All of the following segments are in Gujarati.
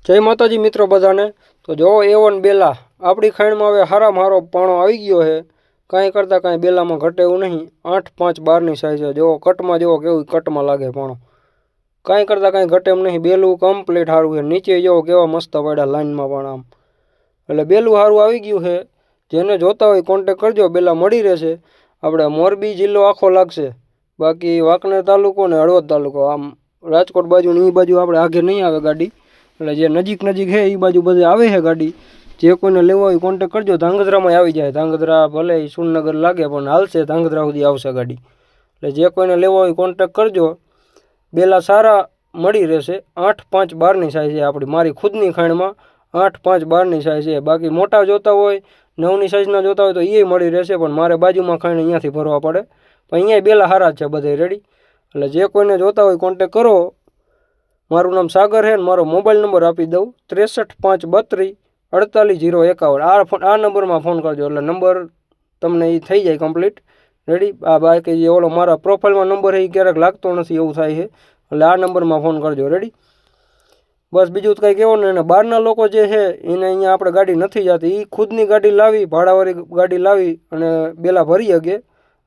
જય માતાજી મિત્રો બધાને। તો જો A1 બેલા આપણી ખાણમાં હવે હારામાં હારો પાણો આવી ગયો છે। કાંઈ કરતાં કાંઈ બેલામાં ઘટે એવું નહીં। 8-5-12ની સાઈઝ છે। જો કટમાં જેવો કેવું કટમાં લાગે પાણો, કાંઈ કરતાં કાંઈ ઘટે એમ નહીં। બેલું કમ્પ્લીટ સારું છે। નીચે જો કેવા મસ્ત પડ્યા લાઈનમાં પણ આમ, એટલે બેલું સારું આવી ગયું છે। જેને જોતા હોય કોન્ટેક કરજો, બેલા મળી રહેશે। આપણે મોરબી જિલ્લો આખો લાગશે, બાકી વાંકનેર તાલુકો ને હળવદ તાલુકો, આમ રાજકોટ બાજુ ને એ બાજુ આપણે આગે નહીં આવે ગાડી। એટલે જે નજીક છે એ બાજુ બધે આવે છે ગાડી। જે કોઈને લેવા હોય કોન્ટેક કરજો। ધાંગધ્રામાં આવી જાય, ધાંગધ્રા ભલે સુરનગર લાગે પણ હાલશે, ધાંગધ્રા સુધી આવશે ગાડી। એટલે જે કોઈને લેવા હોય કોન્ટેક કરજો। બેલા સારા મળી રહેશે। 8-5-12ની સાઈઝ છે આપણી, મારી ખુદની ખાણમાં 8-5-12ની સાઈઝ છે। બાકી મોટા જોતા હોય 9ની સાઈઝના જોતા હોય તો એ મળી રહેશે, પણ મારે બાજુમાં ખાણ અહીંયાથી ભરવા પડે। પણ અહીંયા બેલા સારા જ છે બધે રેડી। એટલે જે કોઈને જોતા હોય કોન્ટેક કરો। મારું નામ સાગર છે ને મારો મોબાઈલ નંબર આપી દઉં 63-532-48-051। આ નંબરમાં ફોન કરજો એટલે નંબર તમને એ થઈ જાય કમ્પ્લીટ રેડી। આ બાકી જે ઓલો મારા પ્રોફાઇલમાં નંબર છે એ ક્યારેક લાગતો નથી એવું થાય છે, એટલે આ નંબરમાં ફોન કરજો રેડી। બસ બીજું તો કંઈ કહેવું ને। એને બહારના લોકો જે છે એને અહીંયા આપણે ગાડી નથી જતી, એ ખુદની ગાડી લાવી, ભાડાવાળી ગાડી લાવી અને બેલા ભરી શકે।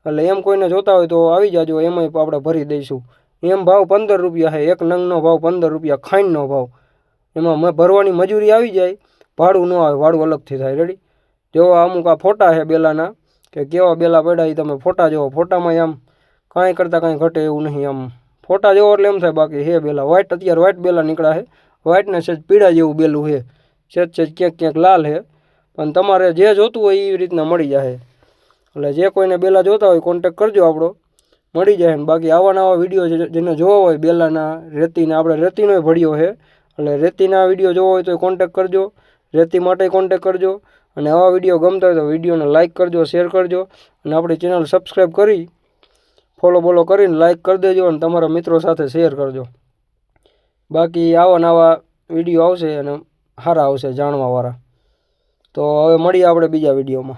એટલે એમ કોઈને જોતા હોય તો આવી જાજો, એમાંય આપણે ભરી દઈશું। એમ ભાવ 15 રૂપિયા છે, એક નંગનો ભાવ 15 રૂપિયા ખાંડનો ભાવ। એમાં ભરવાની મજૂરી આવી જાય, ભાડું ન આવે, ભાડું અલગથી થાય રેડી। જો અમુક આ ફોટા છે બેલાના કે કેવા બેલા પડ્યા એ તમે ફોટા જોવો, ફોટામાં આમ કાંઈ કરતાં કાંઈ ઘટે એવું નહીં। આમ ફોટા જોવો એટલે એમ થાય બાકી હે બેલા વ્હાઈટ, અત્યારે વ્હાઈટ બેલા નીકળ્યા છે। વ્હાઈટને સેજ પીળા જેવું બેલું છે, સેજ ક્યાંક ક્યાંક લાલ છે, પણ તમારે જે જોતું હોય એવી રીતના મળી જશે। એટલે જે કોઈને બેલા જોતા હોય કોન્ટેક કરજો, આપણો મળી જાય। બાકી આવા નવા વિડીયો જેને જોવા હોય બેલાના, રેતીના, આપણે રેતીનો ભળ્યો છે, એટલે રેતીના વિડીયો જોવો હોય તો કોન્ટેક કરજો, રેતી માટે કોન્ટેક કરજો। અને આવા વિડીયો ગમતા હોય તો વિડીયોને લાઇક કરજો, શેર કરજો, અને આપણી ચેનલ સબસ્ક્રાઈબ કરી ફોલો કરીને લાઇક કરી દેજો, અને તમારા મિત્રો સાથે શેર કરજો। બાકી આવા નવા વિડીયો આવશે અને સારા આવશે જાણવાવાળા। તો હવે મળીએ આપણે બીજા વિડીયોમાં।